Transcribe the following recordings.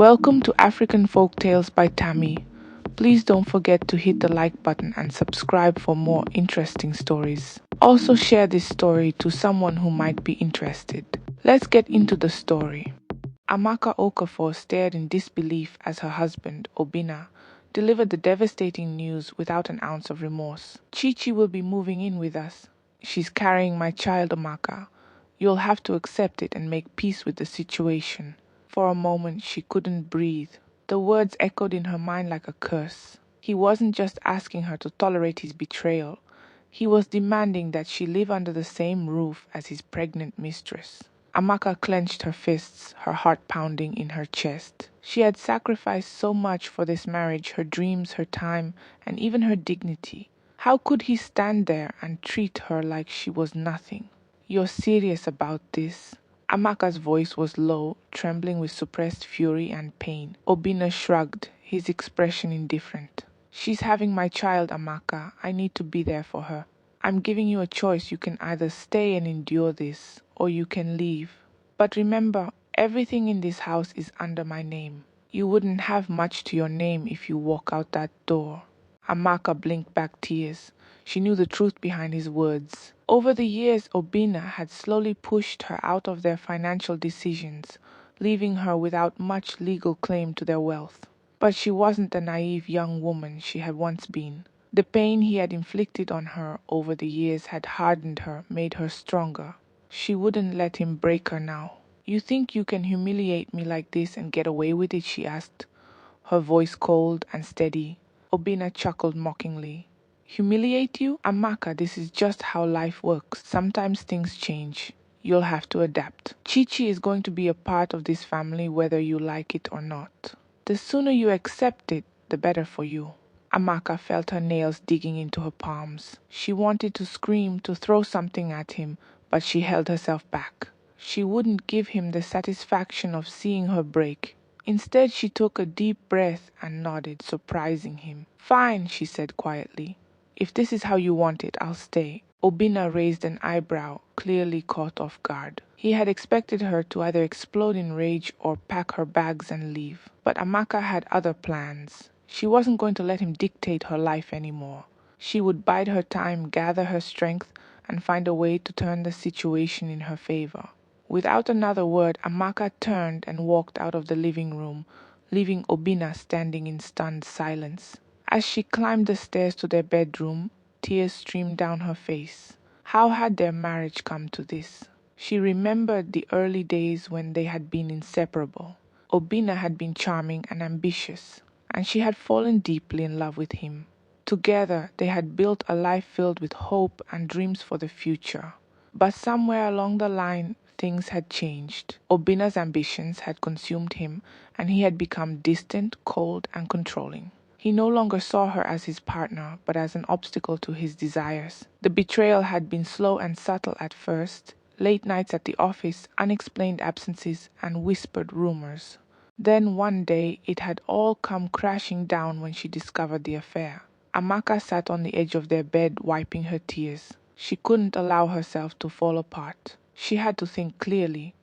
Welcome to African Folktales by Tammy. Please don't forget to hit the like button and subscribe for more interesting stories. Also share this story to someone who might be interested. Let's get into the story. Amaka Okafor stared in disbelief as her husband, Obina, delivered the devastating news without an ounce of remorse. Chichi will be moving in with us. She's carrying my child, Amaka. You'll have to accept it and make peace with the situation. For a moment, she couldn't breathe. The words echoed in her mind like a curse. He wasn't just asking her to tolerate his betrayal. He was demanding that she live under the same roof as his pregnant mistress. Amaka clenched her fists, her heart pounding in her chest. She had sacrificed so much for this marriage, her dreams, her time, and even her dignity. How could he stand there and treat her like she was nothing? "You're serious about this?" Amaka's voice was low, trembling with suppressed fury and pain. Obina shrugged, his expression indifferent. "She's having my child, Amaka. I need to be there for her. I'm giving you a choice. You can either stay and endure this, or you can leave. But remember, everything in this house is under my name. You wouldn't have much to your name if you walk out that door." Amaka blinked back tears. She knew the truth behind his words. Over the years, Obina had slowly pushed her out of their financial decisions, leaving her without much legal claim to their wealth. But she wasn't the naive young woman she had once been. The pain he had inflicted on her over the years had hardened her, made her stronger. She wouldn't let him break her now. "You think you can humiliate me like this and get away with it?" she asked, her voice cold and steady. Obina chuckled mockingly. "Humiliate you? Amaka, this is just how life works. Sometimes things change. You'll have to adapt. Chichi is going to be a part of this family whether you like it or not. The sooner you accept it, the better for you." Amaka felt her nails digging into her palms. She wanted to scream, to throw something at him, but she held herself back. She wouldn't give him the satisfaction of seeing her break. Instead, she took a deep breath and nodded, surprising him. "Fine," she said quietly. "If this is how you want it, I'll stay." Obina raised an eyebrow, clearly caught off guard. He had expected her to either explode in rage or pack her bags and leave. But Amaka had other plans. She wasn't going to let him dictate her life anymore. She would bide her time, gather her strength, and find a way to turn the situation in her favor. Without another word, Amaka turned and walked out of the living room, leaving Obina standing in stunned silence. As she climbed the stairs to their bedroom, tears streamed down her face. How had their marriage come to this? She remembered the early days when they had been inseparable. Obina had been charming and ambitious, and she had fallen deeply in love with him. Together, they had built a life filled with hope and dreams for the future. But somewhere along the line, things had changed. Obina's ambitions had consumed him, and he had become distant, cold, and controlling. He no longer saw her as his partner, but as an obstacle to his desires. The betrayal had been slow and subtle at first: late nights at the office, unexplained absences, and whispered rumors. Then one day it had all come crashing down when she discovered the affair. Amaka sat on the edge of their bed, wiping her tears. She couldn't allow herself to fall apart. She had to think clearly.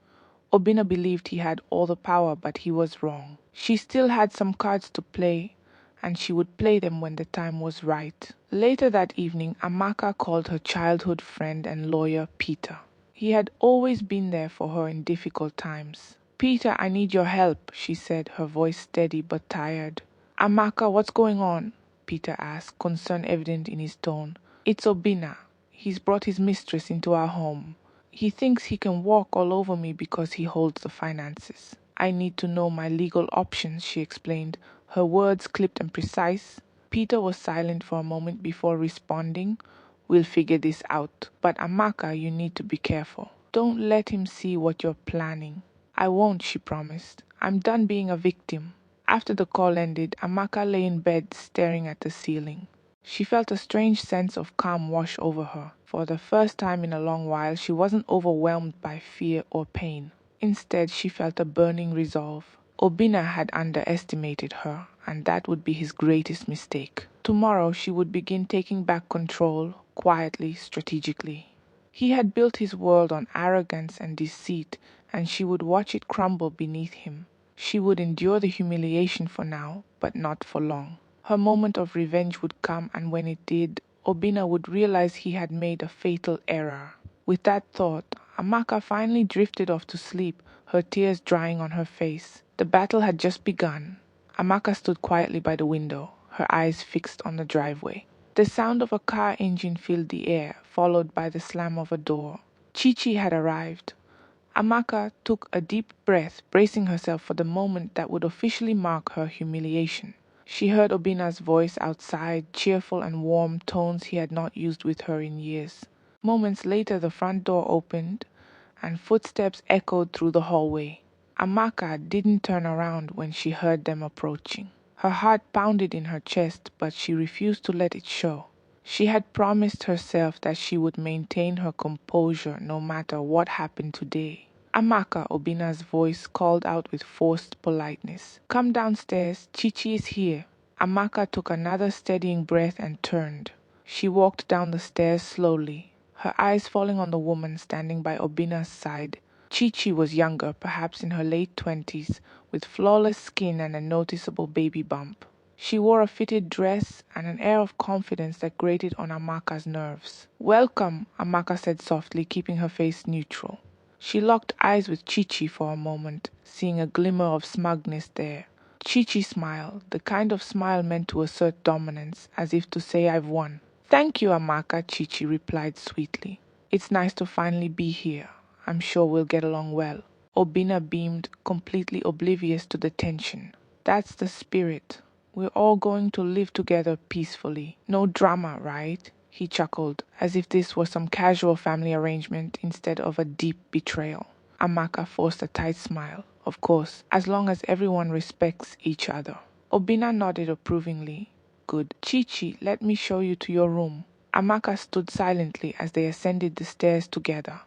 Obina believed he had all the power, but he was wrong. She still had some cards to play, and she would play them when the time was right. Later that evening, Amaka called her childhood friend and lawyer, Peter. He had always been there for her in difficult times. "Peter, I need your help," she said, her voice steady but tired. "Amaka, what's going on?" Peter asked, concern evident in his tone. "It's Obina. He's brought his mistress into our home. He thinks he can walk all over me because he holds the finances. I need to know my legal options," she explained, her words clipped and precise. Peter was silent for a moment before responding. "We'll figure this out. But Amaka, you need to be careful. Don't let him see what you're planning." "I won't," she promised. "I'm done being a victim." After the call ended, Amaka lay in bed staring at the ceiling. She felt a strange sense of calm wash over her. For the first time in a long while, she wasn't overwhelmed by fear or pain. Instead, she felt a burning resolve. Obina had underestimated her, and that would be his greatest mistake. Tomorrow, she would begin taking back control, quietly, strategically. He had built his world on arrogance and deceit, and she would watch it crumble beneath him. She would endure the humiliation for now, but not for long. Her moment of revenge would come, and when it did, Obina would realize he had made a fatal error. With that thought, Amaka finally drifted off to sleep, her tears drying on her face. The battle had just begun. Amaka stood quietly by the window, her eyes fixed on the driveway. The sound of a car engine filled the air, followed by the slam of a door. Chi-Chi had arrived. Amaka took a deep breath, bracing herself for the moment that would officially mark her humiliation. She heard Obina's voice outside, cheerful and warm, tones he had not used with her in years. Moments later, the front door opened, and footsteps echoed through the hallway. Amaka didn't turn around when she heard them approaching. Her heart pounded in her chest, but she refused to let it show. She had promised herself that she would maintain her composure no matter what happened today. Amaka, Obina's voice called out with forced politeness. Come downstairs, Chi-Chi is here. Amaka took another steadying breath and turned. She walked down the stairs slowly, her eyes falling on the woman standing by Obina's side. Chi-Chi was younger, perhaps in her late 20s, with flawless skin and a noticeable baby bump. She wore a fitted dress and an air of confidence that grated on Amaka's nerves. Welcome, Amaka said softly, keeping her face neutral. She locked eyes with Chi-Chi for a moment, seeing a glimmer of smugness there. Chi-Chi smiled, the kind of smile meant to assert dominance, as if to say I've won. Thank you, Amaka, Chi-Chi replied sweetly. It's nice to finally be here. I'm sure we'll get along well. Obina beamed, completely oblivious to the tension. That's the spirit. We're all going to live together peacefully. No drama, right? He chuckled, as if this was some casual family arrangement instead of a deep betrayal. Amaka forced a tight smile. Of course, as long as everyone respects each other. Obina nodded approvingly. Good. Chi-Chi, let me show you to your room. Amaka stood silently as they ascended the stairs together,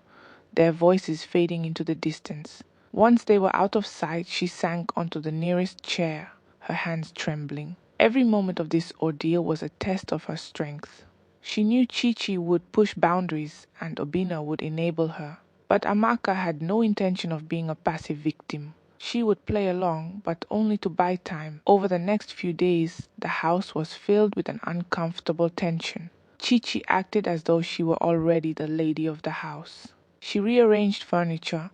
their voices fading into the distance. Once they were out of sight, she sank onto the nearest chair, her hands trembling. Every moment of this ordeal was a test of her strength. She knew Chi-Chi would push boundaries and Obina would enable her. But Amaka had no intention of being a passive victim. She would play along, but only to buy time. Over the next few days, the house was filled with an uncomfortable tension. Chi-Chi acted as though she were already the lady of the house. She rearranged furniture,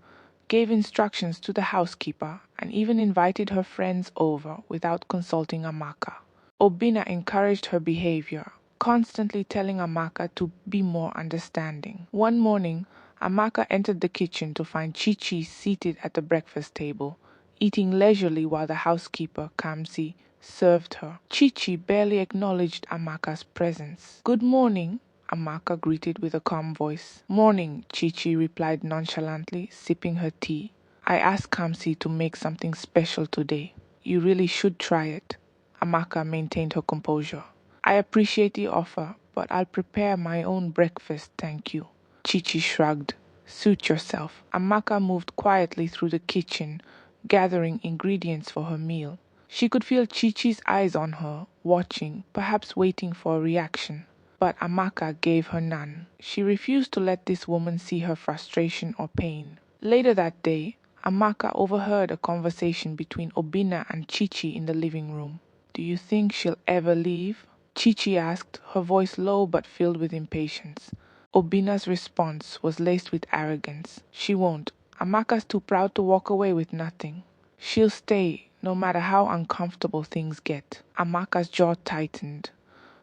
gave instructions to the housekeeper, and even invited her friends over without consulting Amaka. Obina encouraged her behavior, constantly telling Amaka to be more understanding. One morning, Amaka entered the kitchen to find Chi-Chi seated at the breakfast table, eating leisurely while the housekeeper, Kamsi, served her. Chi-Chi barely acknowledged Amaka's presence. Good morning, Amaka greeted with a calm voice. Morning, Chi-Chi replied nonchalantly, sipping her tea. I asked Kamsi to make something special today. You really should try it. Amaka maintained her composure. I appreciate the offer, but I'll prepare my own breakfast, thank you. Chi-Chi shrugged. Suit yourself. Amaka moved quietly through the kitchen, gathering ingredients for her meal. She could feel Chi-Chi's eyes on her, watching, perhaps waiting for a reaction. But Amaka gave her none. She refused to let this woman see her frustration or pain. Later that day, Amaka overheard a conversation between Obina and Chi-Chi in the living room. Do you think she'll ever leave? Chi-Chi asked, her voice low but filled with impatience. Obina's response was laced with arrogance. She won't. Amaka's too proud to walk away with nothing. She'll stay, no matter how uncomfortable things get. Amaka's jaw tightened.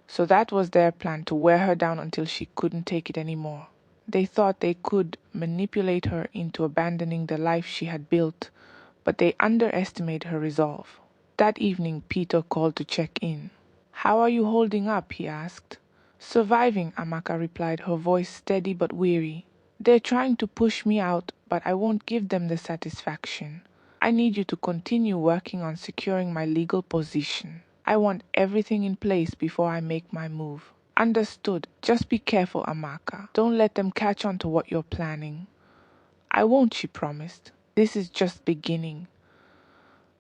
So that was their plan, to wear her down until she couldn't take it anymore. They thought they could manipulate her into abandoning the life she had built, but they underestimated her resolve. That evening, Peter called to check in. How are you holding up? He asked. Surviving, Amaka replied, her voice steady but weary. They're trying to push me out, but I won't give them the satisfaction. I need you to continue working on securing my legal position. I want everything in place before I make my move. Understood. Just be careful, Amaka. Don't let them catch on to what you're planning. I won't, she promised. This is just beginning.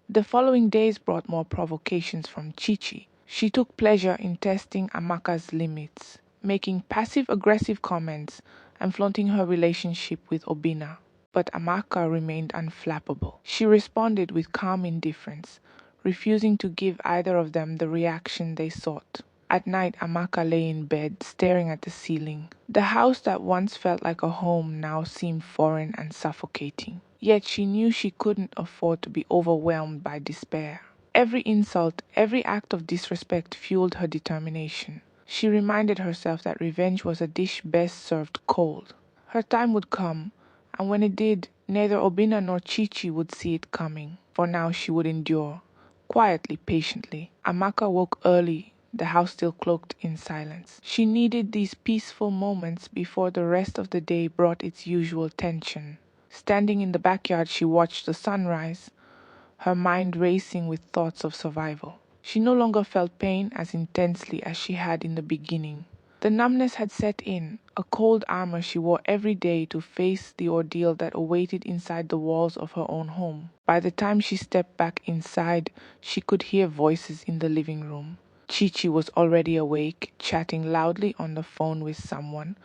The following days brought more provocations from Chi-Chi. She took pleasure in testing Amaka's limits, making passive-aggressive comments and flaunting her relationship with Obina. but Amaka remained unflappable. She responded with calm indifference, refusing to give either of them the reaction they sought. At night, Amaka lay in bed, staring at the ceiling. The house that once felt like a home now seemed foreign and suffocating. Yet she knew she couldn't afford to be overwhelmed by despair. Every insult, every act of disrespect fueled her determination. She reminded herself that revenge was a dish best served cold. Her time would come, and when it did, neither Obina nor Chichi would see it coming. For now she would endure, quietly, patiently. Amaka woke early, the house still cloaked in silence. She needed these peaceful moments before the rest of the day brought its usual tension. Standing in the backyard, she watched the sunrise, her mind racing with thoughts of survival. She no longer felt pain as intensely as she had in the beginning. The numbness had set in, a cold armor she wore every day to face the ordeal that awaited inside the walls of her own home. By the time she stepped back inside, she could hear voices in the living room. Chichi was already awake, chatting loudly on the phone with someone,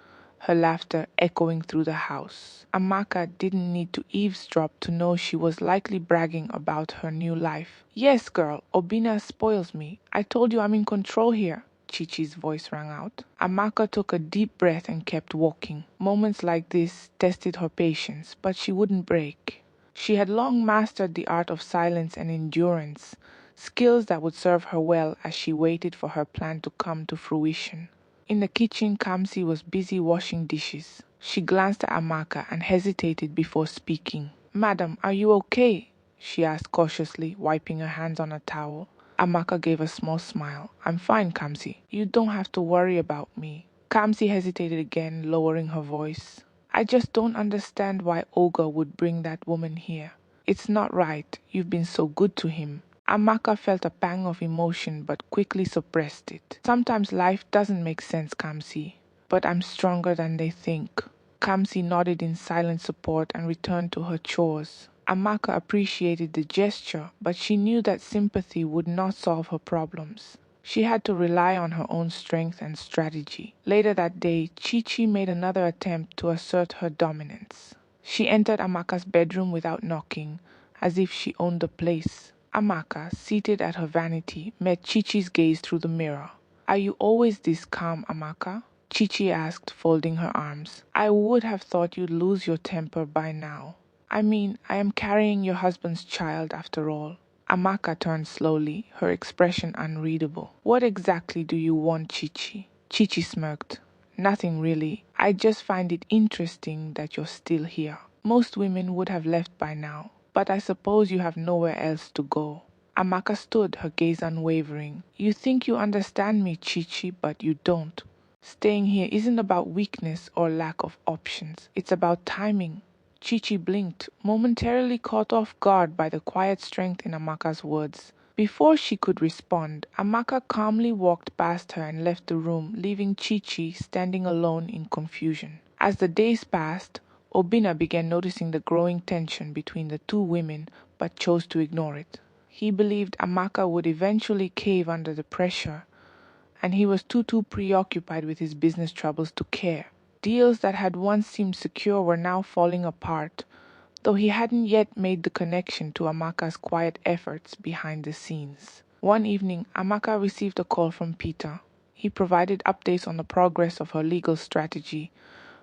her laughter echoing through the house. Amaka didn't need to eavesdrop to know she was likely bragging about her new life. "Yes, girl, Obina spoils me. I told you I'm in control here," Chichi's voice rang out. Amaka took a deep breath and kept walking. Moments like this tested her patience, but she wouldn't break. She had long mastered the art of silence and endurance, skills that would serve her well as she waited for her plan to come to fruition. In the kitchen, Kamsi was busy washing dishes. She glanced at Amaka and hesitated before speaking. "Madam, are you okay?" she asked cautiously, wiping her hands on a towel. Amaka gave a small smile. "I'm fine, Kamsi. You don't have to worry about me." Kamsi hesitated again, lowering her voice. "I just don't understand why Olga would bring that woman here. It's not right. You've been so good to him." Amaka felt a pang of emotion but quickly suppressed it. "Sometimes life doesn't make sense, Kamsi, but I'm stronger than they think." Kamsi nodded in silent support and returned to her chores. Amaka appreciated the gesture, but she knew that sympathy would not solve her problems. She had to rely on her own strength and strategy. Later that day, Chichi made another attempt to assert her dominance. She entered Amaka's bedroom without knocking, as if she owned the place. Amaka, seated at her vanity, met Chichi's gaze through the mirror. "Are you always this calm, Amaka?" Chichi asked, folding her arms. "I would have thought you'd lose your temper by now. I mean, I am carrying your husband's child after all." Amaka turned slowly, her expression unreadable. "What exactly do you want, Chichi?" Chichi smirked. "Nothing really. I just find it interesting that you're still here. Most women would have left by now, but I suppose you have nowhere else to go." Amaka stood, her gaze unwavering. "You think you understand me, Chichi, but you don't. Staying here isn't about weakness or lack of options. It's about timing." Chichi blinked, momentarily caught off guard by the quiet strength in Amaka's words. Before she could respond, Amaka calmly walked past her and left the room, leaving Chichi standing alone in confusion. As the days passed, Obina began noticing the growing tension between the two women, but chose to ignore it. He believed Amaka would eventually cave under the pressure, and he was too preoccupied with his business troubles to care. Deals that had once seemed secure were now falling apart, though he hadn't yet made the connection to Amaka's quiet efforts behind the scenes. One evening, Amaka received a call from Peter. He provided updates on the progress of her legal strategy,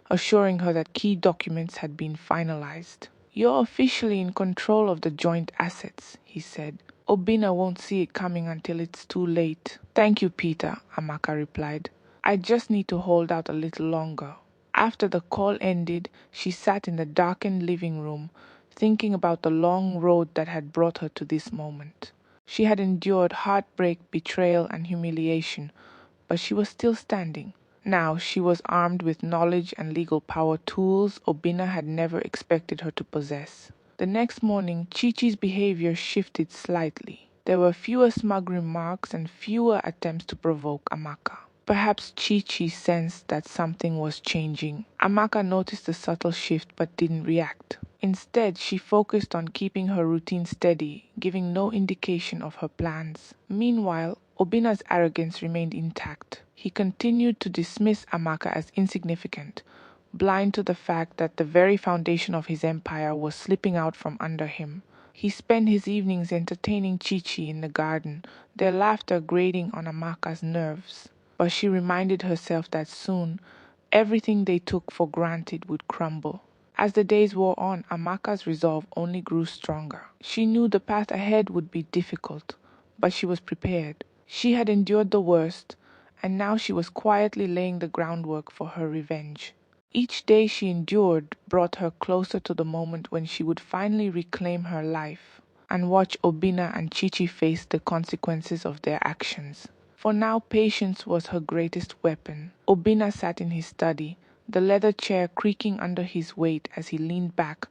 assuring her that key documents had been finalized. "You're officially in control of the joint assets," he said. "Obina won't see it coming until it's too late." "Thank you, Peter," Amaka replied. "I just need to hold out a little longer." After the call ended, she sat in the darkened living room, thinking about the long road that had brought her to this moment. She had endured heartbreak, betrayal, and humiliation, but she was still standing. Now she was armed with knowledge and legal power, tools Obina had never expected her to possess. The next morning, Chichi's behavior shifted slightly. There were fewer smug remarks and fewer attempts to provoke Amaka. Perhaps Chichi sensed that something was changing. Amaka noticed the subtle shift but didn't react. Instead, she focused on keeping her routine steady, giving no indication of her plans. Meanwhile, Obina's arrogance remained intact. He continued to dismiss Amaka as insignificant, blind to the fact that the very foundation of his empire was slipping out from under him. He spent his evenings entertaining Chi-Chi in the garden, their laughter grating on Amaka's nerves. But she reminded herself that soon, everything they took for granted would crumble. As the days wore on, Amaka's resolve only grew stronger. She knew the path ahead would be difficult, but she was prepared. She had endured the worst, and now she was quietly laying the groundwork for her revenge. Each day she endured brought her closer to the moment when she would finally reclaim her life and watch Obina and Chichi face the consequences of their actions. For now, patience was her greatest weapon. Obina sat in his study, the leather chair creaking under his weight as he leaned back,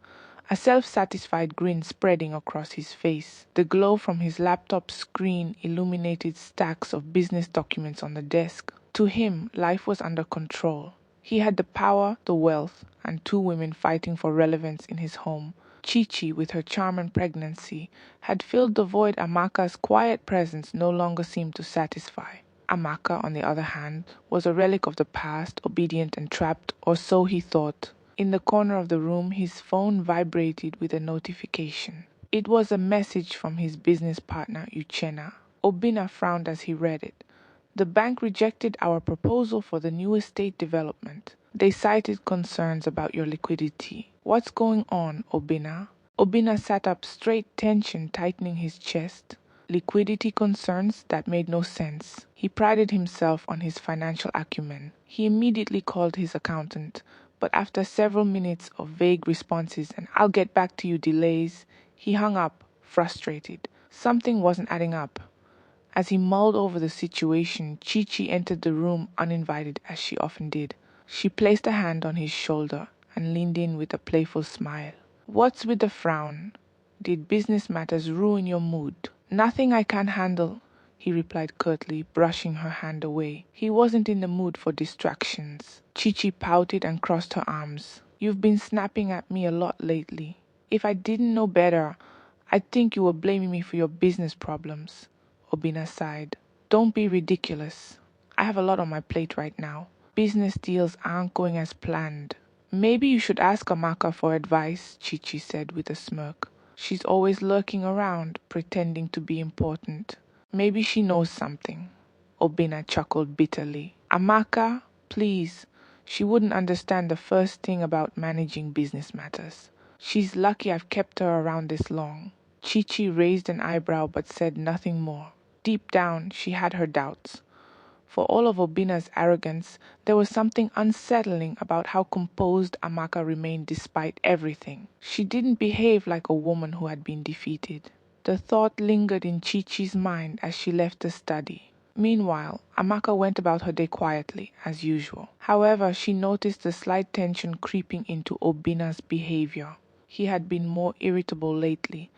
a self-satisfied grin spreading across his face. The glow from his laptop screen illuminated stacks of business documents on the desk. To him, life was under control. He had the power, the wealth, and two women fighting for relevance in his home. Chi-Chi, with her charm and pregnancy, had filled the void Amaka's quiet presence no longer seemed to satisfy. Amaka, on the other hand, was a relic of the past, obedient and trapped, or so he thought. In the corner of the room, his phone vibrated with a notification. It was a message from his business partner, Uchenna. Obina frowned as he read it. The bank rejected our proposal for the new estate development. They cited concerns about your liquidity. What's going on, Obina? Obina sat up straight, tension tightening his chest. Liquidity concerns? That made no sense. He prided himself on his financial acumen. He immediately called his accountant, but after several minutes of vague responses and "I'll get back to you" delays, he hung up, frustrated. Something wasn't adding up. As he mulled over the situation, Chi-Chi entered the room uninvited, as she often did. She placed a hand on his shoulder and leaned in with a playful smile. "What's with the frown? Did business matters ruin your mood?" "Nothing I can't handle," he replied curtly, brushing her hand away. He wasn't in the mood for distractions. Chi-Chi pouted and crossed her arms. "You've been snapping at me a lot lately. If I didn't know better, I'd think you were blaming me for your business problems." Obina sighed. "Don't be ridiculous. I have a lot on my plate right now. Business deals aren't going as planned." "Maybe you should ask Amaka for advice," Chi-Chi said with a smirk. "She's always lurking around, pretending to be important. Maybe she knows something." Obina chuckled bitterly. "Amaka, please. She wouldn't understand the first thing about managing business matters. She's lucky I've kept her around this long." Chi-Chi raised an eyebrow but said nothing more. Deep down, she had her doubts. For all of Obina's arrogance, there was something unsettling about how composed Amaka remained despite everything. She didn't behave like a woman who had been defeated. The thought lingered in Chi-Chi's mind as she left the study. Meanwhile, Amaka went about her day quietly, as usual. However, she noticed the slight tension creeping into Obina's behavior. He had been more irritable lately,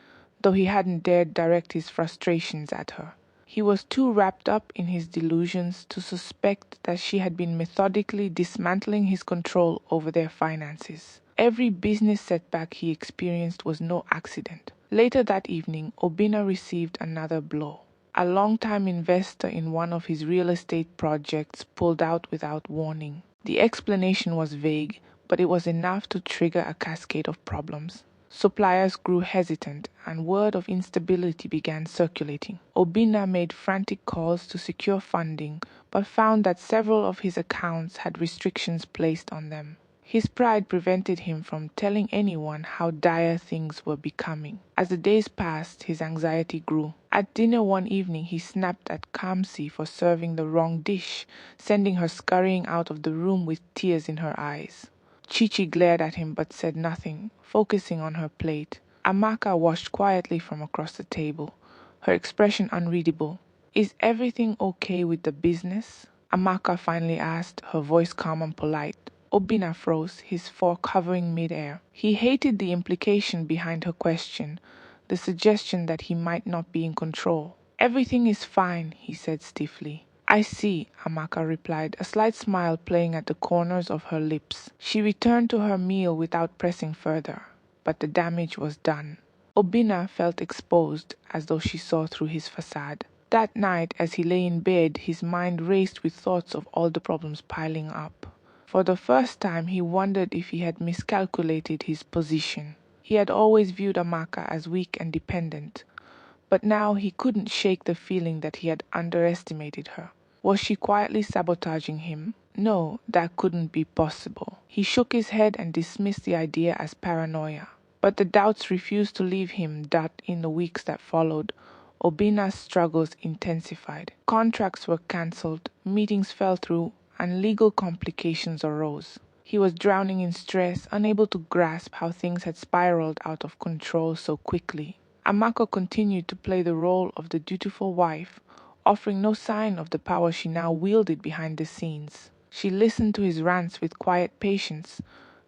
though he hadn't dared direct his frustrations at her. He was too wrapped up in his delusions to suspect that she had been methodically dismantling his control over their finances. Every business setback he experienced was no accident. Later that evening, Obina received another blow. A long-time investor in one of his real estate projects pulled out without warning. The explanation was vague, but it was enough to trigger a cascade of problems. Suppliers grew hesitant, and word of instability began circulating. Obina made frantic calls to secure funding, but found that several of his accounts had restrictions placed on them. His pride prevented him from telling anyone how dire things were becoming. As the days passed, his anxiety grew. At dinner one evening, he snapped at Kamsi for serving the wrong dish, sending her scurrying out of the room with tears in her eyes. Chi-Chi glared at him but said nothing, focusing on her plate. Amaka watched quietly from across the table, her expression unreadable. "Is everything okay with the business?" Amaka finally asked, her voice calm and polite. Obina froze, his fork hovering mid-air. He hated the implication behind her question, the suggestion that he might not be in control. "Everything is fine," he said stiffly. "I see," Amaka replied, a slight smile playing at the corners of her lips. She returned to her meal without pressing further, but the damage was done. Obina felt exposed, as though she saw through his facade. That night, as he lay in bed, his mind raced with thoughts of all the problems piling up. For the first time, he wondered if he had miscalculated his position. He had always viewed Amaka as weak and dependent, but now he couldn't shake the feeling that he had underestimated her. Was she quietly sabotaging him? No, that couldn't be possible. He shook his head and dismissed the idea as paranoia. But the doubts refused to leave him. That in the weeks that followed, Obina's struggles intensified. Contracts were cancelled, meetings fell through, and legal complications arose. He was drowning in stress, unable to grasp how things had spiraled out of control so quickly. Amako continued to play the role of the dutiful wife, offering no sign of the power she now wielded behind the scenes. She listened to his rants with quiet patience,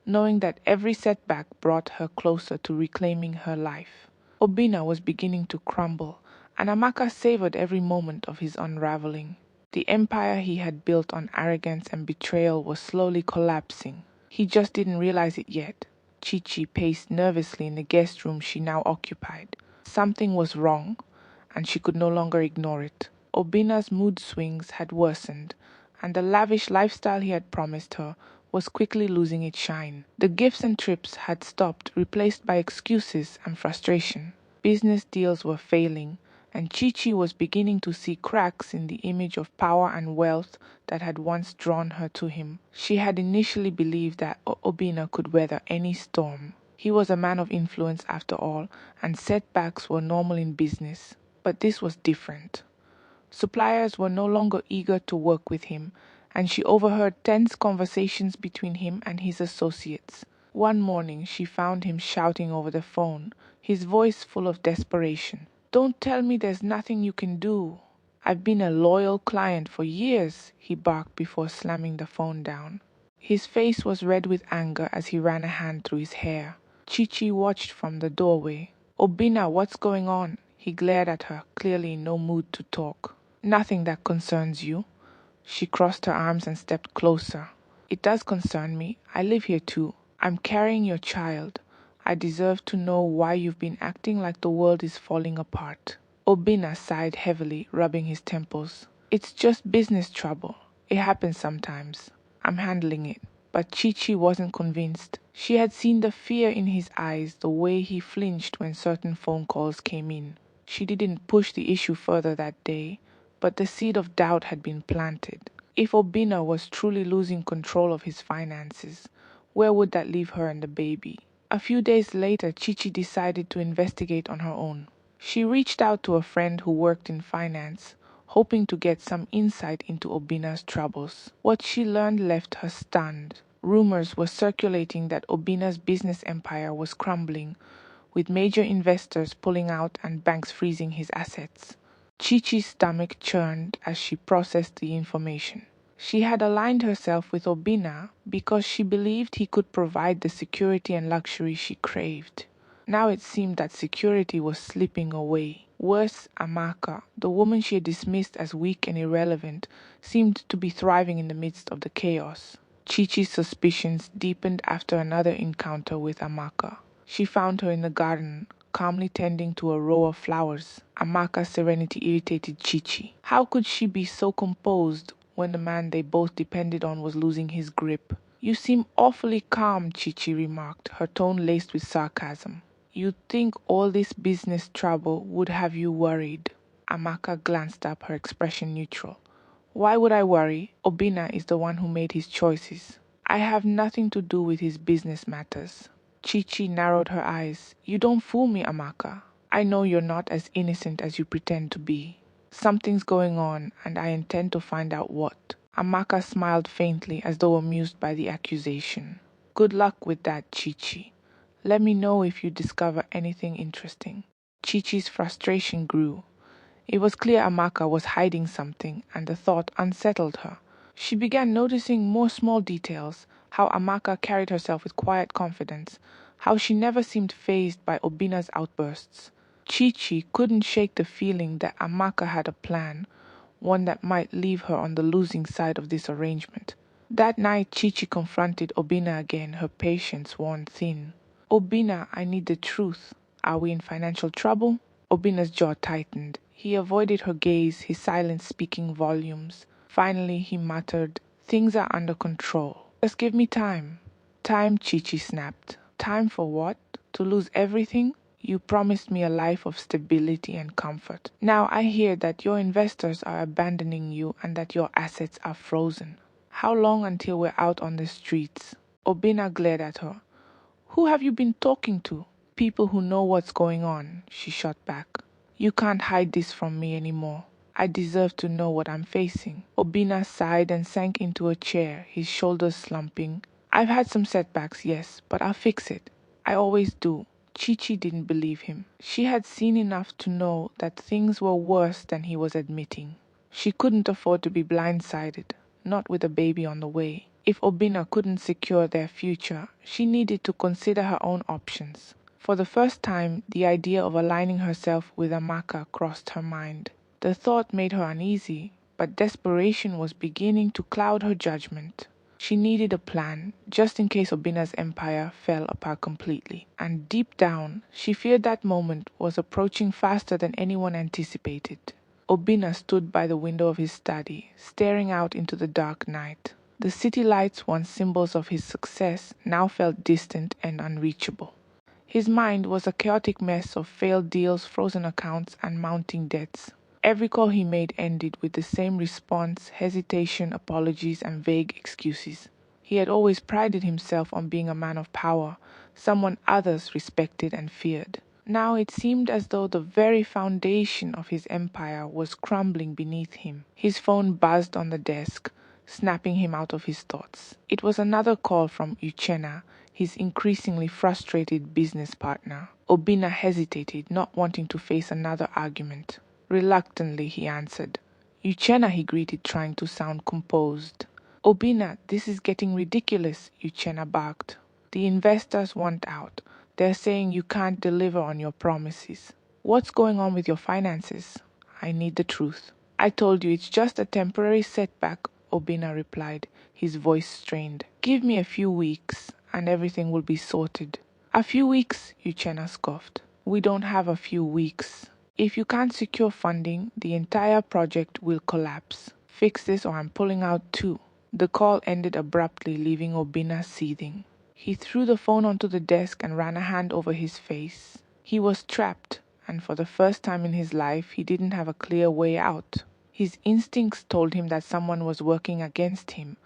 knowing that every setback brought her closer to reclaiming her life. Obina was beginning to crumble, and Amaka savored every moment of his unraveling. The empire he had built on arrogance and betrayal was slowly collapsing. He just didn't realize it yet. Chichi paced nervously in the guest room she now occupied. Something was wrong, and she could no longer ignore it. Obina's mood swings had worsened, and the lavish lifestyle he had promised her was quickly losing its shine. The gifts and trips had stopped, replaced by excuses and frustration. Business deals were failing, and Chichi was beginning to see cracks in the image of power and wealth that had once drawn her to him. She had initially believed that Obina could weather any storm. He was a man of influence after all, and setbacks were normal in business. But this was different. Suppliers were no longer eager to work with him, and she overheard tense conversations between him and his associates. One morning she found him shouting over the phone, his voice full of desperation. "Don't tell me there's nothing you can do. I've been a loyal client for years," he barked before slamming the phone down. His face was red with anger as he ran a hand through his hair. Chichi watched from the doorway. "Obina, what's going on?" He glared at her, clearly in no mood to talk. "Nothing that concerns you." She crossed her arms and stepped closer. "It does concern me. I live here too. I'm carrying your child. I deserve to know why you've been acting like the world is falling apart." Obina sighed heavily, rubbing his temples. "It's just business trouble. It happens sometimes. I'm handling it." But Chichi wasn't convinced. She had seen the fear in his eyes, the way he flinched when certain phone calls came in. She didn't push the issue further that day, but the seed of doubt had been planted. If Obina was truly losing control of his finances, where would that leave her and the baby? A few days later, Chichi decided to investigate on her own. She reached out to a friend who worked in finance, hoping to get some insight into Obina's troubles. What she learned left her stunned. Rumors were circulating that Obina's business empire was crumbling, with major investors pulling out and banks freezing his assets. Chichi's stomach churned as she processed the information. She had aligned herself with Obina because she believed he could provide the security and luxury she craved. Now it seemed that security was slipping away. Worse, Amaka, the woman she had dismissed as weak and irrelevant, seemed to be thriving in the midst of the chaos. Chichi's suspicions deepened after another encounter with Amaka. She found her in the garden, calmly tending to a row of flowers. Amaka's serenity irritated Chichi. How could she be so composed when the man they both depended on was losing his grip? "You seem awfully calm," Chichi remarked, her tone laced with sarcasm. "You'd think all this business trouble would have you worried." Amaka glanced up, her expression neutral. "Why would I worry? Obina is the one who made his choices. I have nothing to do with his business matters." Chichi narrowed her eyes. "You don't fool me, Amaka. I know you're not as innocent as you pretend to be. Something's going on, and I intend to find out what." Amaka smiled faintly as though amused by the accusation. "Good luck with that, Chichi. Let me know if you discover anything interesting." Chichi's frustration grew. It was clear Amaka was hiding something, and the thought unsettled her. She began noticing more small details, how Amaka carried herself with quiet confidence, how she never seemed fazed by Obina's outbursts. Chichi couldn't shake the feeling that Amaka had a plan, one that might leave her on the losing side of this arrangement. That night Chichi confronted Obina again, her patience worn thin. "Obina, I need the truth. Are we in financial trouble?" Obina's jaw tightened. He avoided her gaze, his silence speaking volumes. Finally he muttered, "Things are under control." Just give me time. Time, Chichi snapped. Time for what? To lose everything? You promised me a life of stability and comfort. Now I hear that your investors are abandoning you and that your assets are frozen. How long until we're out on the streets? Obina glared at her. Who have you been talking to? People who know what's going on, she shot back. You can't hide this from me anymore. I deserve to know what I'm facing. Obina sighed and sank into a chair, his shoulders slumping. I've had some setbacks, yes, but I'll fix it. I always do. Chi-Chi didn't believe him. She had seen enough to know that things were worse than he was admitting. She couldn't afford to be blindsided, not with a baby on the way. If Obina couldn't secure their future, she needed to consider her own options. For the first time, the idea of aligning herself with Amaka crossed her mind. The thought made her uneasy, but desperation was beginning to cloud her judgment. She needed a plan, just in case Obina's empire fell apart completely. And deep down, she feared that moment was approaching faster than anyone anticipated. Obina stood by the window of his study, staring out into the dark night. The city lights, once symbols of his success, now felt distant and unreachable. His mind was a chaotic mess of failed deals, frozen accounts, and mounting debts. Every call he made ended with the same response: hesitation, apologies, and vague excuses. He had always prided himself on being a man of power, someone others respected and feared. Now it seemed as though the very foundation of his empire was crumbling beneath him. His phone buzzed on the desk, snapping him out of his thoughts. It was another call from Uchenna, his increasingly frustrated business partner. Obina hesitated, not wanting to face another argument. Reluctantly, he answered. Uchenna, he greeted, trying to sound composed. Obina, this is getting ridiculous, Uchenna barked. The investors want out. They're saying you can't deliver on your promises. What's going on with your finances? I need the truth. I told you it's just a temporary setback, Obina replied, his voice strained. Give me a few weeks, and everything will be sorted. A few weeks, Uchenna scoffed. We don't have a few weeks. If you can't secure funding, the entire project will collapse. Fix this or I'm pulling out too. The call ended abruptly, leaving Obina seething. He threw the phone onto the desk and ran a hand over his face. He was trapped, and for the first time in his life, he didn't have a clear way out. His instincts told him that someone was working against him,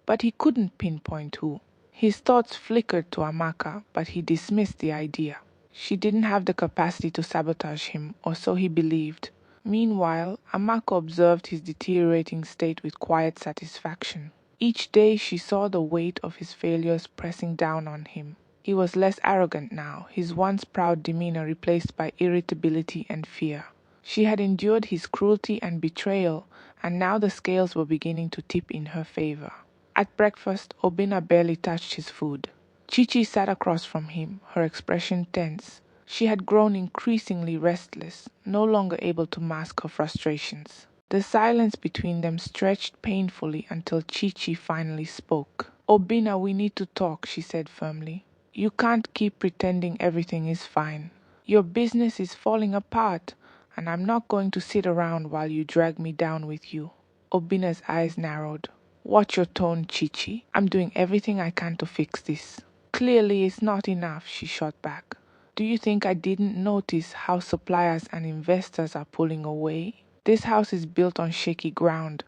but he couldn't pinpoint who. His thoughts flickered to Amaka, but he dismissed the idea. She didn't have the capacity to sabotage him, or so he believed. Meanwhile, Amako observed his deteriorating state with quiet satisfaction. Each day she saw the weight of his failures pressing down on him. He was less arrogant now, his once proud demeanor replaced by irritability and fear. She had endured his cruelty and betrayal, and now the scales were beginning to tip in her favor. At breakfast, Obina barely touched his food. Chichi sat across from him, her expression tense. She had grown increasingly restless, no longer able to mask her frustrations. The silence between them stretched painfully until Chichi finally spoke. Obina, we need to talk, she said firmly. You can't keep pretending everything is fine. Your business is falling apart, and I'm not going to sit around while you drag me down with you. Obina's eyes narrowed. Watch your tone, Chichi. I'm doing everything I can to fix this. Clearly it's not enough, she shot back. Do you think I didn't notice how suppliers and investors are pulling away? This house is built on shaky ground,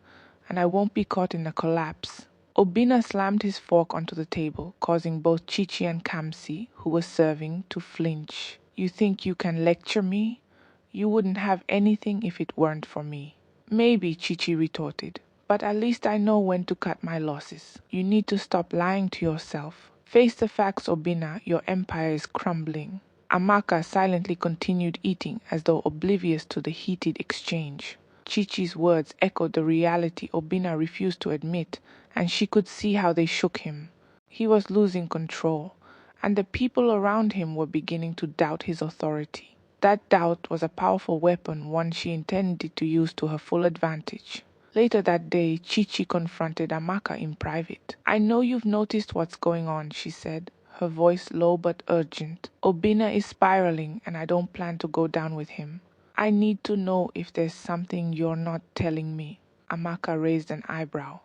and I won't be caught in a collapse. Obina slammed his fork onto the table, causing both Chichi and Kamsi, who was serving, to flinch. You think you can lecture me? You wouldn't have anything if it weren't for me. Maybe, Chichi retorted, but at least I know when to cut my losses. You need to stop lying to yourself. Face the facts, Obina, your empire is crumbling. Amaka silently continued eating as though oblivious to the heated exchange. Chichi's words echoed the reality Obina refused to admit, and she could see how they shook him. He was losing control, and the people around him were beginning to doubt his authority. That doubt was a powerful weapon, one she intended to use to her full advantage. Later that day, Chichi confronted Amaka in private. I know you've noticed what's going on, she said, her voice low but urgent. Obina is spiraling, and I don't plan to go down with him. I need to know if there's something you're not telling me. Amaka raised an eyebrow.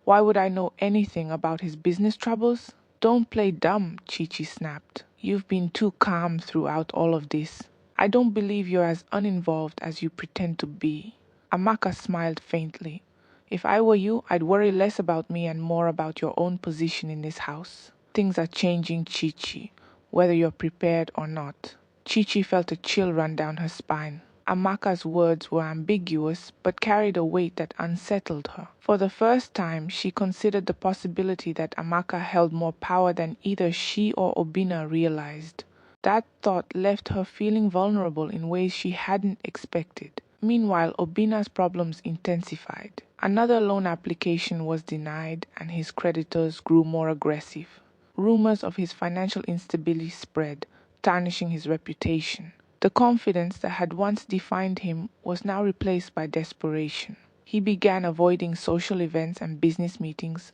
Why would I know anything about his business troubles? Don't play dumb, Chi-Chi snapped. You've been too calm throughout all of this. I don't believe you're as uninvolved as you pretend to be. Amaka smiled faintly. If I were you, I'd worry less about me and more about your own position in this house. Things are changing, Chi-Chi, whether you're prepared or not. Chi-Chi felt a chill run down her spine. Amaka's words were ambiguous but carried a weight that unsettled her. For the first time, she considered the possibility that Amaka held more power than either she or Obina realized. That thought left her feeling vulnerable in ways she hadn't expected. Meanwhile, Obina's problems intensified. Another loan application was denied and his creditors grew more aggressive. Rumors of his financial instability spread, tarnishing his reputation. The confidence that had once defined him was now replaced by desperation. He began avoiding social events and business meetings,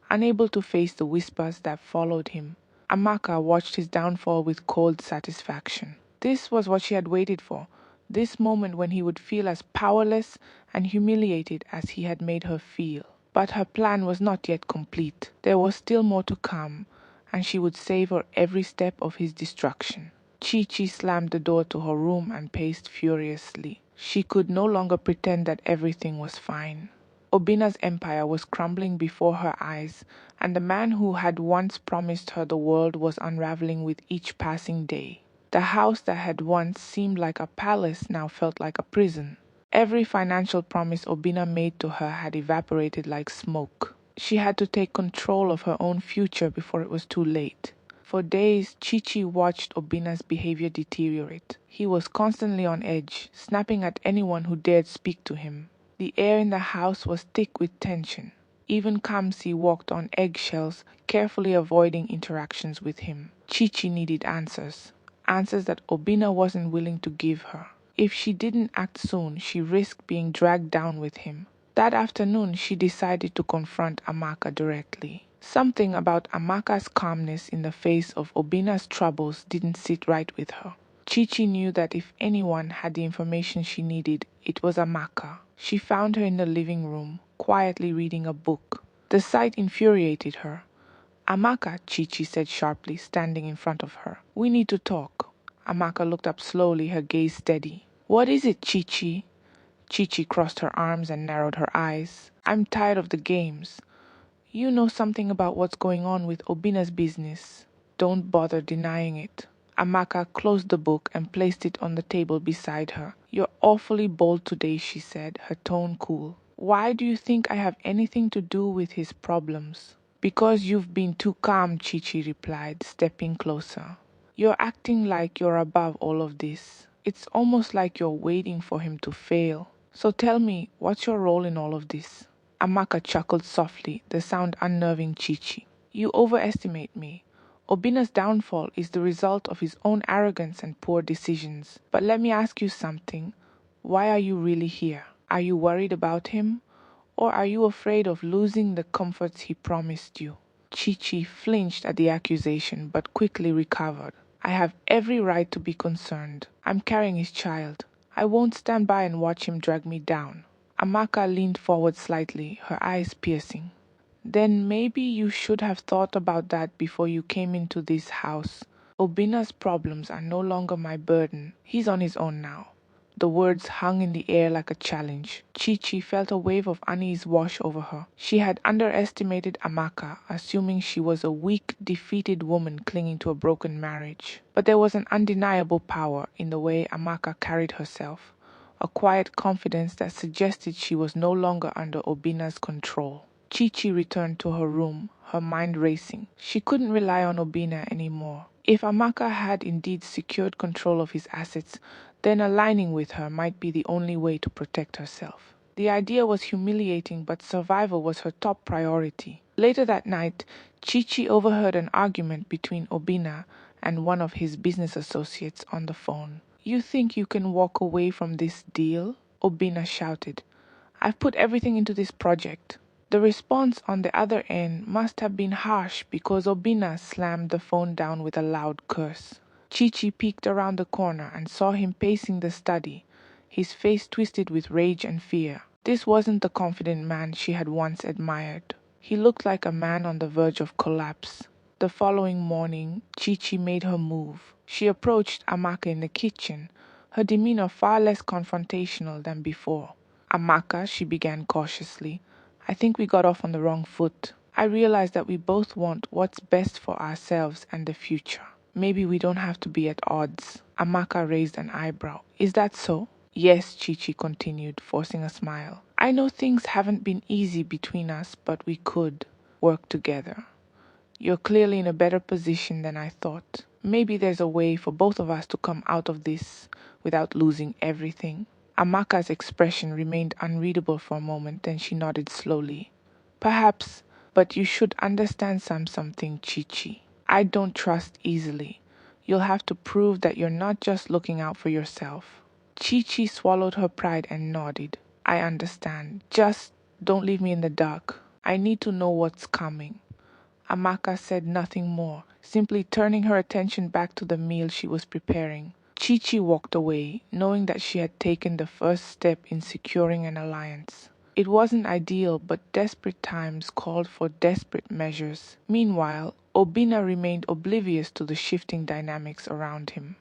unable to face the whispers that followed him. Amaka watched his downfall with cold satisfaction. This was what she had waited for, this moment when he would feel as powerless and humiliated as he had made her feel. But her plan was not yet complete. There was still more to come, and she would savor every step of his destruction. Chi-Chi slammed the door to her room and paced furiously. She could no longer pretend that everything was fine. Obina's empire was crumbling before her eyes, and the man who had once promised her the world was unraveling with each passing day. The house that had once seemed like a palace now felt like a prison. Every financial promise Obina made to her had evaporated like smoke. She had to take control of her own future before it was too late. For days, Chi-Chi watched Obina's behavior deteriorate. He was constantly on edge, snapping at anyone who dared speak to him. The air in the house was thick with tension. Even Kamsi walked on eggshells, carefully avoiding interactions with him. Chi-Chi needed answers. Answers that Obina wasn't willing to give her. If she didn't act soon, she risked being dragged down with him. That afternoon, she decided to confront Amaka directly. Something about Amaka's calmness in the face of Obina's troubles didn't sit right with her. Chi-Chi knew that if anyone had the information she needed, it was Amaka. She found her in the living room, quietly reading a book. The sight infuriated her. Amaka, Chi-Chi said sharply, standing in front of her. We need to talk. Amaka looked up slowly, her gaze steady. What is it, Chi-Chi? Chi-Chi crossed her arms and narrowed her eyes. I'm tired of the games. You know something about what's going on with Obina's business. Don't bother denying it. Amaka closed the book and placed it on the table beside her. You're awfully bold today, she said, her tone cool. Why do you think I have anything to do with his problems? Because you've been too calm, Chi-Chi replied, stepping closer. You're acting like you're above all of this. It's almost like you're waiting for him to fail. So tell me, what's your role in all of this? Amaka chuckled softly, the sound unnerving Chi-Chi. You overestimate me. Obina's downfall is the result of his own arrogance and poor decisions. But let me ask you something. Why are you really here? Are you worried about him? Or are you afraid of losing the comforts he promised you? Chi-Chi flinched at the accusation but quickly recovered. I have every right to be concerned. I'm carrying his child. I won't stand by and watch him drag me down. Amaka leaned forward slightly, her eyes piercing. Then maybe you should have thought about that before you came into this house. Obina's problems are no longer my burden. He's on his own now. The words hung in the air like a challenge. Chi-Chi felt a wave of unease wash over her. She had underestimated Amaka, assuming she was a weak, defeated woman clinging to a broken marriage. But there was an undeniable power in the way Amaka carried herself. A quiet confidence that suggested she was no longer under Obina's control. Chi-Chi returned to her room, her mind racing. She couldn't rely on Obina anymore. If Amaka had indeed secured control of his assets, then aligning with her might be the only way to protect herself. The idea was humiliating, but survival was her top priority. Later that night, Chi-Chi overheard an argument between Obina and one of his business associates on the phone. You think you can walk away from this deal? Obina shouted. I've put everything into this project. The response on the other end must have been harsh because Obina slammed the phone down with a loud curse. Chi-Chi peeked around the corner and saw him pacing the study, his face twisted with rage and fear. This wasn't the confident man she had once admired. He looked like a man on the verge of collapse. The following morning, Chi-Chi made her move. She approached Amaka in the kitchen, her demeanor far less confrontational than before. "Amaka," she began cautiously, "I think we got off on the wrong foot. I realize that we both want what's best for ourselves and the future. Maybe we don't have to be at odds." Amaka raised an eyebrow. "Is that so?" "Yes," Chi-Chi continued, forcing a smile. "I know things haven't been easy between us, but we could work together. You're clearly in a better position than I thought. Maybe there's a way for both of us to come out of this without losing everything." Amaka's expression remained unreadable for a moment, then she nodded slowly. "Perhaps, but you should understand something, Chi-Chi. I don't trust easily. You'll have to prove that you're not just looking out for yourself." Chi-Chi swallowed her pride and nodded. "I understand. Just don't leave me in the dark. I need to know what's coming." Amaka said nothing more, simply turning her attention back to the meal she was preparing. Chi-Chi walked away, knowing that she had taken the first step in securing an alliance. It wasn't ideal, but desperate times called for desperate measures. Meanwhile, Obina remained oblivious to the shifting dynamics around him.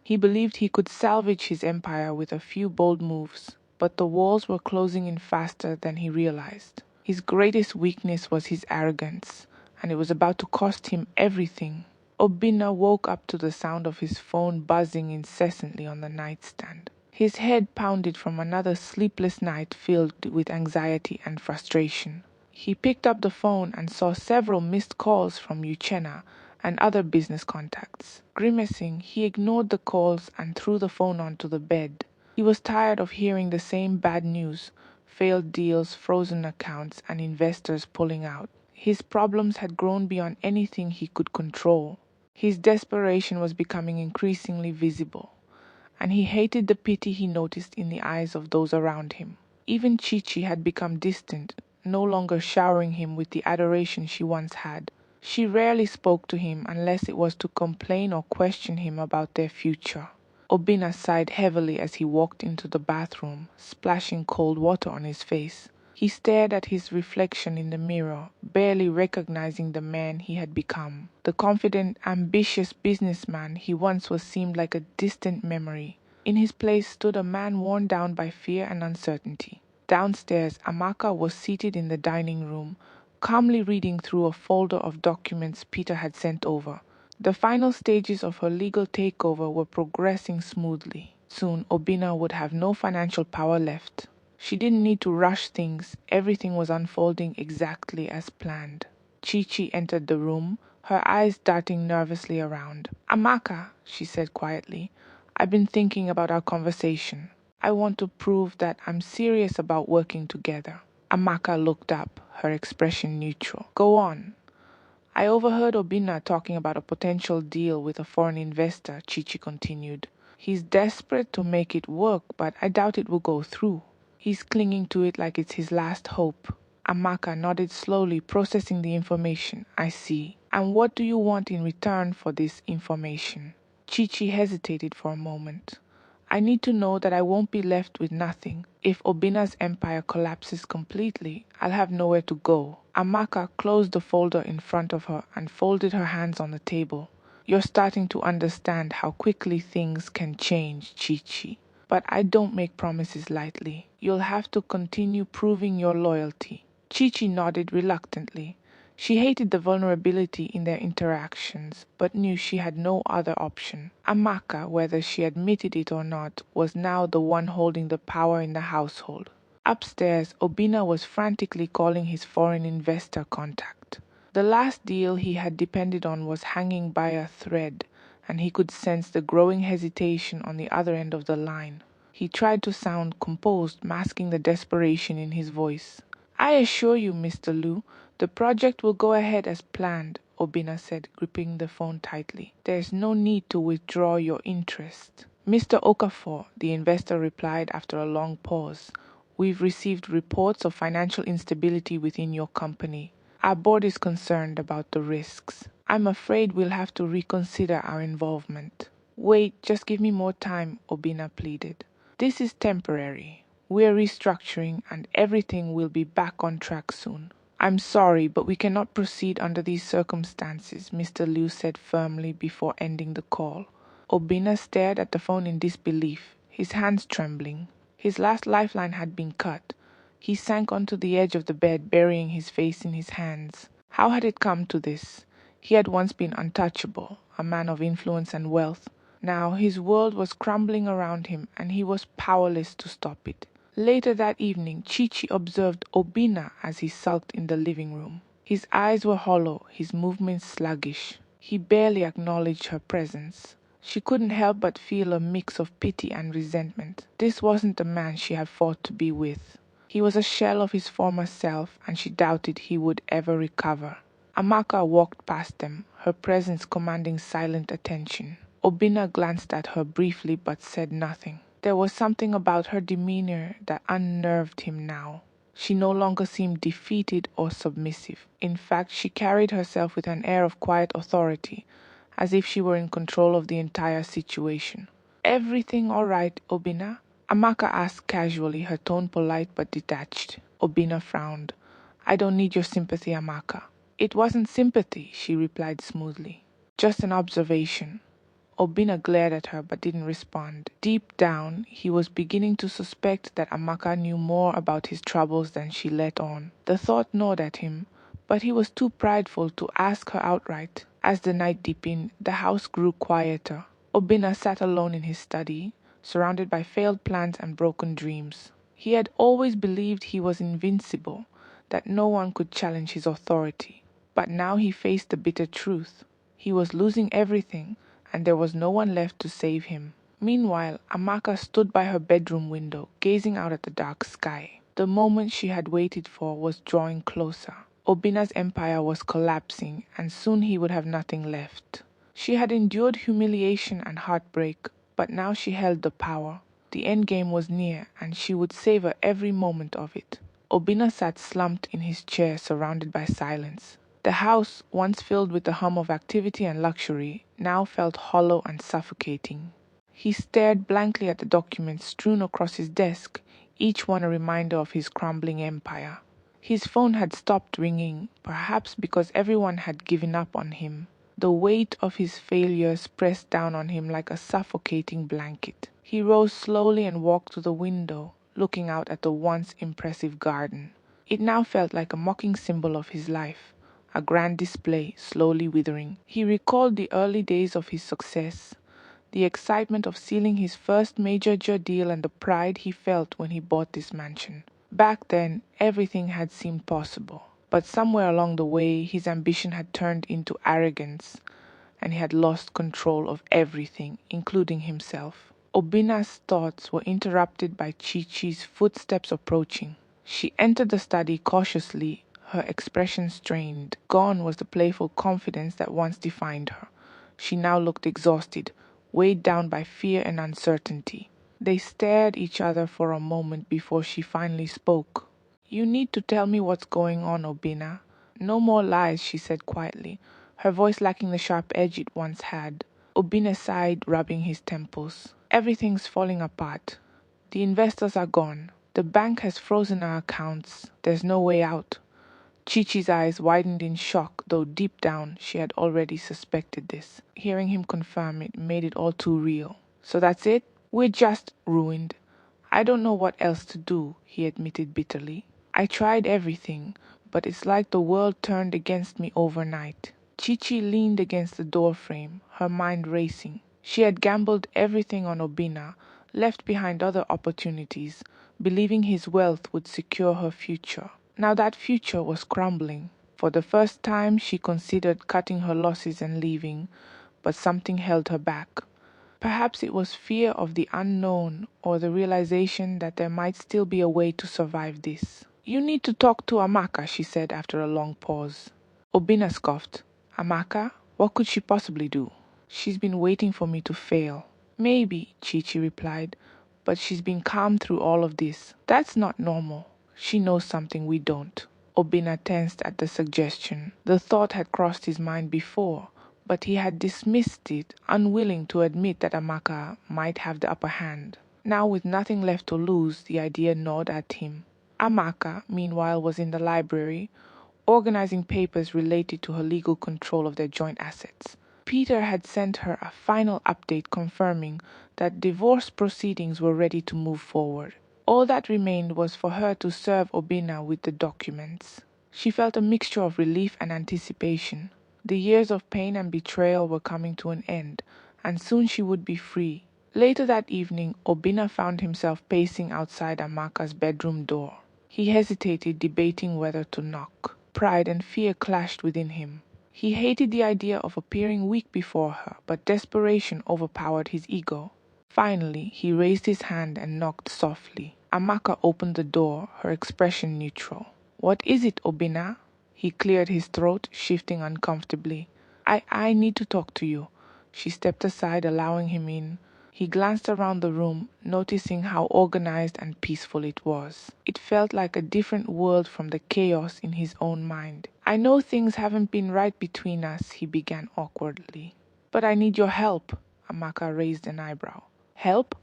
He believed he could salvage his empire with a few bold moves, but the walls were closing in faster than he realized. His greatest weakness was his arrogance, and it was about to cost him everything. Obina woke up to the sound of his phone buzzing incessantly on the nightstand. His head pounded from another sleepless night filled with anxiety and frustration. He picked up the phone and saw several missed calls from Uchenna and other business contacts. Grimacing, he ignored the calls and threw the phone onto the bed. He was tired of hearing the same bad news: failed deals, frozen accounts, and investors pulling out. His problems had grown beyond anything he could control. His desperation was becoming increasingly visible, and he hated the pity he noticed in the eyes of those around him. Even Chi-Chi had become distant, no longer showering him with the adoration she once had. She rarely spoke to him unless it was to complain or question him about their future. Obina sighed heavily as he walked into the bathroom, splashing cold water on his face. He stared at his reflection in the mirror, barely recognizing the man he had become. The confident, ambitious businessman he once was seemed like a distant memory. In his place stood a man worn down by fear and uncertainty. Downstairs, Amaka was seated in the dining room, calmly reading through a folder of documents Peter had sent over. The final stages of her legal takeover were progressing smoothly. Soon, Obina would have no financial power left. She didn't need to rush things. Everything was unfolding exactly as planned. Chi-Chi entered the room, her eyes darting nervously around. "Amaka," she said quietly, "I've been thinking about our conversation. I want to prove that I'm serious about working together." Amaka looked up, her expression neutral. "Go on." "I overheard Obina talking about a potential deal with a foreign investor," Chi-Chi continued. "He's desperate to make it work, but I doubt it will go through. He's clinging to it like it's his last hope." Amaka nodded slowly, processing the information. "I see. And what do you want in return for this information?" Chi-Chi hesitated for a moment. "I need to know that I won't be left with nothing. If Obina's empire collapses completely, I'll have nowhere to go." Amaka closed the folder in front of her and folded her hands on the table. "You're starting to understand how quickly things can change, Chi-Chi. But I don't make promises lightly. You'll have to continue proving your loyalty." Chi-Chi nodded reluctantly. She hated the vulnerability in their interactions, but knew she had no other option. Amaka, whether she admitted it or not, was now the one holding the power in the household. Upstairs, Obina was frantically calling his foreign investor contact. The last deal he had depended on was hanging by a thread, and he could sense the growing hesitation on the other end of the line. He tried to sound composed, masking the desperation in his voice. "I assure you, Mr. Liu, the project will go ahead as planned," Obina said, gripping the phone tightly. "There's no need to withdraw your interest." "Mr. Okafor," the investor replied after a long pause, "we've received reports of financial instability within your company. Our board is concerned about the risks. I'm afraid we'll have to reconsider our involvement." "Wait, just give me more time," Obina pleaded. "This is temporary. We're restructuring and everything will be back on track soon. I'm sorry, but we cannot proceed under these circumstances, Mr. Liu said firmly before ending the call. Obina stared at the phone in disbelief, his hands trembling. His last lifeline had been cut. He sank onto the edge of the bed, burying his face in his hands. How had it come to this? He had once been untouchable, a man of influence and wealth. Now his world was crumbling around him, and he was powerless to stop it. Later that evening, Chi-Chi observed Obina as he sulked in the living room. His eyes were hollow, his movements sluggish. He barely acknowledged her presence. She couldn't help but feel a mix of pity and resentment. This wasn't the man she had fought to be with. He was a shell of his former self, and she doubted he would ever recover. Amaka walked past them, her presence commanding silent attention. Obina glanced at her briefly but said nothing. There was something about her demeanor that unnerved him now. She no longer seemed defeated or submissive. In fact, she carried herself with an air of quiet authority, as if she were in control of the entire situation. Everything all right, Obina? Amaka asked casually, her tone polite but detached. Obina frowned. I don't need your sympathy, Amaka. It wasn't sympathy, she replied smoothly. Just an observation. Obina glared at her but didn't respond. Deep down, he was beginning to suspect that Amaka knew more about his troubles than she let on. The thought gnawed at him, but he was too prideful to ask her outright. As the night deepened, the house grew quieter. Obina sat alone in his study, surrounded by failed plans and broken dreams. He had always believed he was invincible, that no one could challenge his authority. But now he faced the bitter truth. He was losing everything, and there was no one left to save him. Meanwhile, Amaka stood by her bedroom window, gazing out at the dark sky. The moment she had waited for was drawing closer. Obina's empire was collapsing, and soon he would have nothing left. She had endured humiliation and heartbreak, but now she held the power. The endgame was near, and she would savor every moment of it. Obina sat slumped in his chair, surrounded by silence. The house, once filled with the hum of activity and luxury, now felt hollow and suffocating. He stared blankly at the documents strewn across his desk, each one a reminder of his crumbling empire. His phone had stopped ringing, perhaps because everyone had given up on him. The weight of his failures pressed down on him like a suffocating blanket. He rose slowly and walked to the window, looking out at the once impressive garden. It now felt like a mocking symbol of his life, a grand display slowly withering. He recalled the early days of his success, the excitement of sealing his first major deal and the pride he felt when he bought this mansion. Back then, everything had seemed possible. But somewhere along the way, his ambition had turned into arrogance, and he had lost control of everything, including himself. Obina's thoughts were interrupted by Chi-Chi's footsteps approaching. She entered the study cautiously, her expression strained. Gone was the playful confidence that once defined her. She now looked exhausted, weighed down by fear and uncertainty. They stared at each other for a moment before she finally spoke. You need to tell me what's going on, Obina. No more lies, she said quietly, her voice lacking the sharp edge it once had. Obina sighed, rubbing his temples. Everything's falling apart. The investors are gone. The bank has frozen our accounts. There's no way out. Chi-Chi's eyes widened in shock, though deep down she had already suspected this. Hearing him confirm it made it all too real. So that's it? We're just ruined. I don't know what else to do, he admitted bitterly. I tried everything, but it's like the world turned against me overnight. Chi-Chi leaned against the doorframe, her mind racing. She had gambled everything on Obina, left behind other opportunities, believing his wealth would secure her future. Now that future was crumbling. For the first time, she considered cutting her losses and leaving, but something held her back. Perhaps it was fear of the unknown or the realization that there might still be a way to survive this. You need to talk to Amaka, she said after a long pause. Obina scoffed. Amaka? What could she possibly do? She's been waiting for me to fail. Maybe, Chi-Chi replied, but she's been calm through all of this. That's not normal. She knows something we don't. Obina tensed at the suggestion. The thought had crossed his mind before, but he had dismissed it, unwilling to admit that Amaka might have the upper hand. Now, with nothing left to lose, the idea gnawed at him. Amaka, meanwhile, was in the library, organizing papers related to her legal control of their joint assets. Peter had sent her a final update confirming that divorce proceedings were ready to move forward. All that remained was for her to serve Obina with the documents. She felt a mixture of relief and anticipation. The years of pain and betrayal were coming to an end, and soon she would be free. Later that evening, Obina found himself pacing outside Amaka's bedroom door. He hesitated, debating whether to knock. Pride and fear clashed within him. He hated the idea of appearing weak before her, but desperation overpowered his ego. Finally, he raised his hand and knocked softly. Amaka opened the door, her expression neutral. "What is it, Obina?" He cleared his throat, shifting uncomfortably. I need to talk to you." She stepped aside, allowing him in. He glanced around the room, noticing how organized and peaceful it was. It felt like a different world from the chaos in his own mind. "I know things haven't been right between us," he began awkwardly. "But I need your help." Amaka raised an eyebrow. "Help?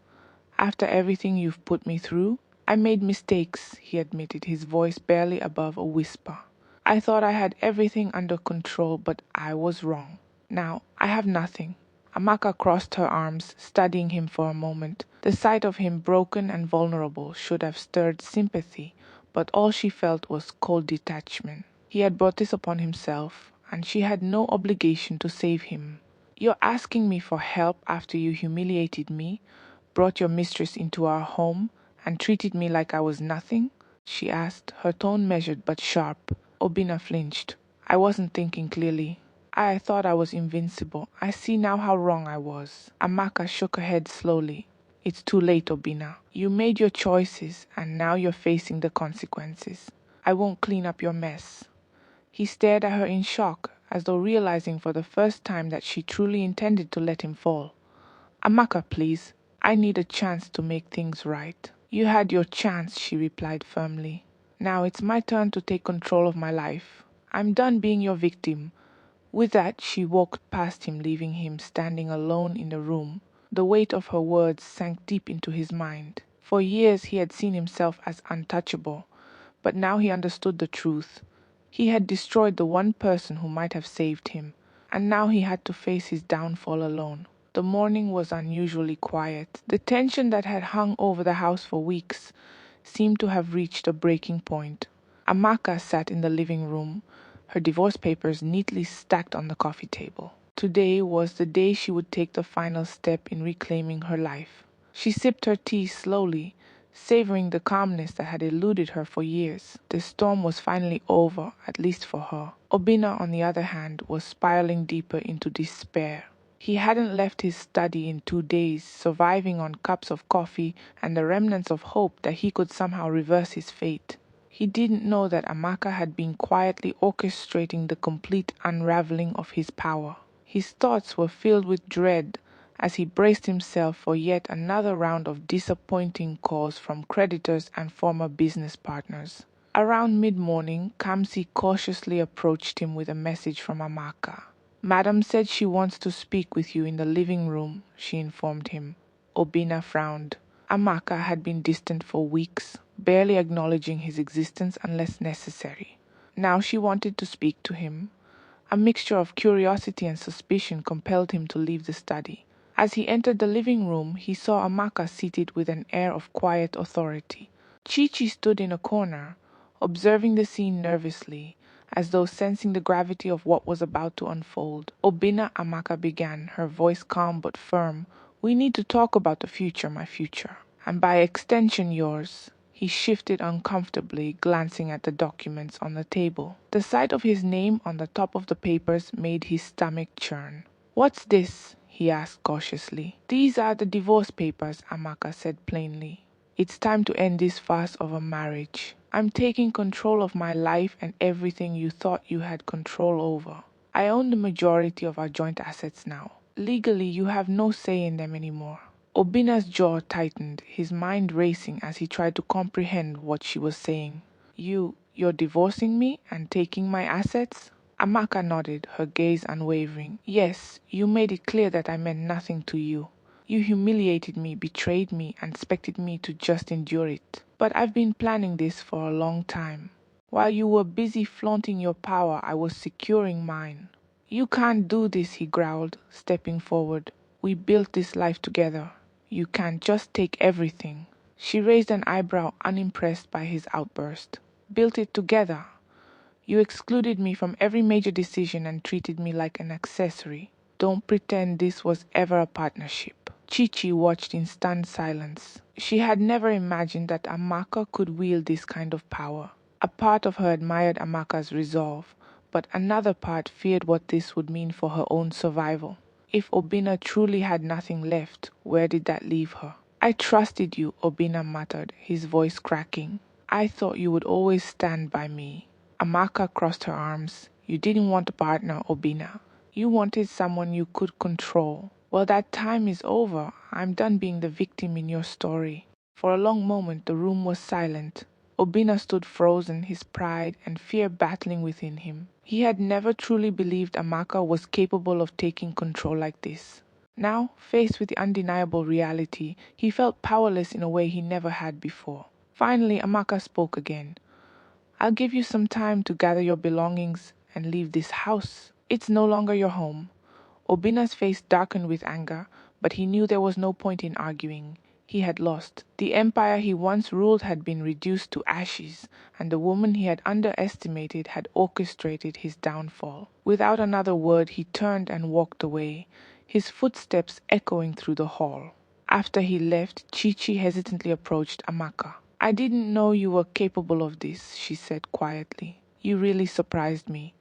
After everything you've put me through?" "I made mistakes," he admitted, his voice barely above a whisper. "I thought I had everything under control, but I was wrong. Now, I have nothing." Amaka crossed her arms, studying him for a moment. The sight of him broken and vulnerable should have stirred sympathy, but all she felt was cold detachment. He had brought this upon himself, and she had no obligation to save him. "You're asking me for help after you humiliated me, brought your mistress into our home, and treated me like I was nothing?" she asked, her tone measured but sharp. Obina flinched. "I wasn't thinking clearly. I thought I was invincible. I see now how wrong I was." Amaka shook her head slowly. "It's too late, Obina. You made your choices, and now you're facing the consequences. I won't clean up your mess." He stared at her in shock, as though realizing for the first time that she truly intended to let him fall. "Amaka, please. I need a chance to make things right." "You had your chance," she replied firmly. "Now it's my turn to take control of my life. I'm done being your victim." With that, she walked past him, leaving him standing alone in the room. The weight of her words sank deep into his mind. For years he had seen himself as untouchable, but now he understood the truth. He had destroyed the one person who might have saved him, and now he had to face his downfall alone. The morning was unusually quiet. The tension that had hung over the house for weeks seemed to have reached a breaking point. Amaka sat in the living room, her divorce papers neatly stacked on the coffee table. Today was the day she would take the final step in reclaiming her life. She sipped her tea slowly, savoring the calmness that had eluded her for years. The storm was finally over, at least for her. Obina, on the other hand, was spiraling deeper into despair. He hadn't left his study in 2 days, surviving on cups of coffee and the remnants of hope that he could somehow reverse his fate. He didn't know that Amaka had been quietly orchestrating the complete unraveling of his power. His thoughts were filled with dread as he braced himself for yet another round of disappointing calls from creditors and former business partners. Around mid-morning, Kamsi cautiously approached him with a message from Amaka. "Madam said she wants to speak with you in the living room," she informed him. Obina frowned. Amaka had been distant for weeks, barely acknowledging his existence unless necessary. Now she wanted to speak to him. A mixture of curiosity and suspicion compelled him to leave the study. As he entered the living room, he saw Amaka seated with an air of quiet authority. Chi-Chi stood in a corner, observing the scene nervously, as though sensing the gravity of what was about to unfold. "Obina," Amaka began, her voice calm but firm, "we need to talk about the future, my future. And by extension yours." He shifted uncomfortably, glancing at the documents on the table. The sight of his name on the top of the papers made his stomach churn. "What's this?" he asked cautiously. "These are the divorce papers," Amaka said plainly. "It's time to end this farce of a marriage. I'm taking control of my life and everything you thought you had control over. I own the majority of our joint assets now. Legally, you have no say in them anymore." Obina's jaw tightened, his mind racing as he tried to comprehend what she was saying. You're divorcing me and taking my assets?" Amaka nodded, her gaze unwavering. "Yes, you made it clear that I meant nothing to you. You humiliated me, betrayed me, and expected me to just endure it. But I've been planning this for a long time." While you were busy flaunting your power, I was securing mine. You can't do this, he growled, stepping forward. We built this life together. You can't just take everything. She raised an eyebrow, unimpressed by his outburst. Built it together. You excluded me from every major decision and treated me like an accessory. Don't pretend this was ever a partnership. Chi-Chi watched in stunned silence. She had never imagined that Amaka could wield this kind of power. A part of her admired Amaka's resolve, but another part feared what this would mean for her own survival. If Obina truly had nothing left, where did that leave her? I trusted you, Obina muttered, his voice cracking. I thought you would always stand by me. Amaka crossed her arms. You didn't want a partner, Obina. You wanted someone you could control. Well, that time is over. I'm done being the victim in your story. For a long moment, the room was silent. Obina stood frozen, his pride and fear battling within him. He had never truly believed Amaka was capable of taking control like this. Now, faced with the undeniable reality, he felt powerless in a way he never had before. Finally, Amaka spoke again. I'll give you some time to gather your belongings and leave this house. It's no longer your home. Obina's face darkened with anger, but he knew there was no point in arguing. He had lost. The empire he once ruled had been reduced to ashes, and the woman he had underestimated had orchestrated his downfall. Without another word, he turned and walked away, his footsteps echoing through the hall. After he left, Chi-Chi hesitantly approached Amaka. I didn't know you were capable of this, she said quietly. You really surprised me.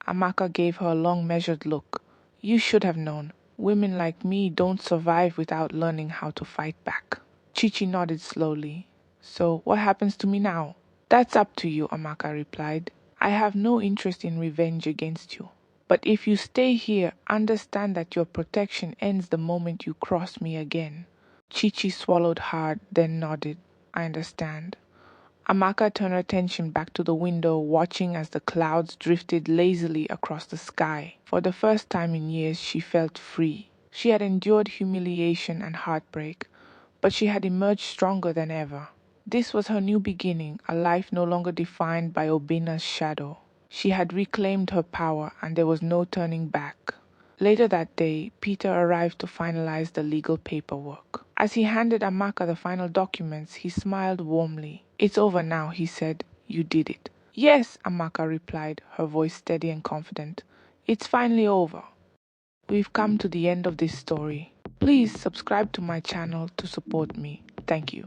Amaka gave her a long measured look. You should have known. Women like me don't survive without learning how to fight back. Chi-Chi nodded slowly. So what happens to me now? That's up to you, Amaka replied. I have no interest in revenge against you. But if you stay here, understand that your protection ends the moment you cross me again. Chi-Chi swallowed hard, then nodded. I understand. Amaka turned her attention back to the window, watching as the clouds drifted lazily across the sky. For the first time in years, she felt free. She had endured humiliation and heartbreak, but she had emerged stronger than ever. This was her new beginning, a life no longer defined by Obina's shadow. She had reclaimed her power, and there was no turning back. Later that day, Peter arrived to finalize the legal paperwork. As he handed Amaka the final documents, he smiled warmly. It's over now, he said. You did it. Yes, Amaka replied, her voice steady and confident. It's finally over. We've come to the end of this story. Please subscribe to my channel to support me. Thank you.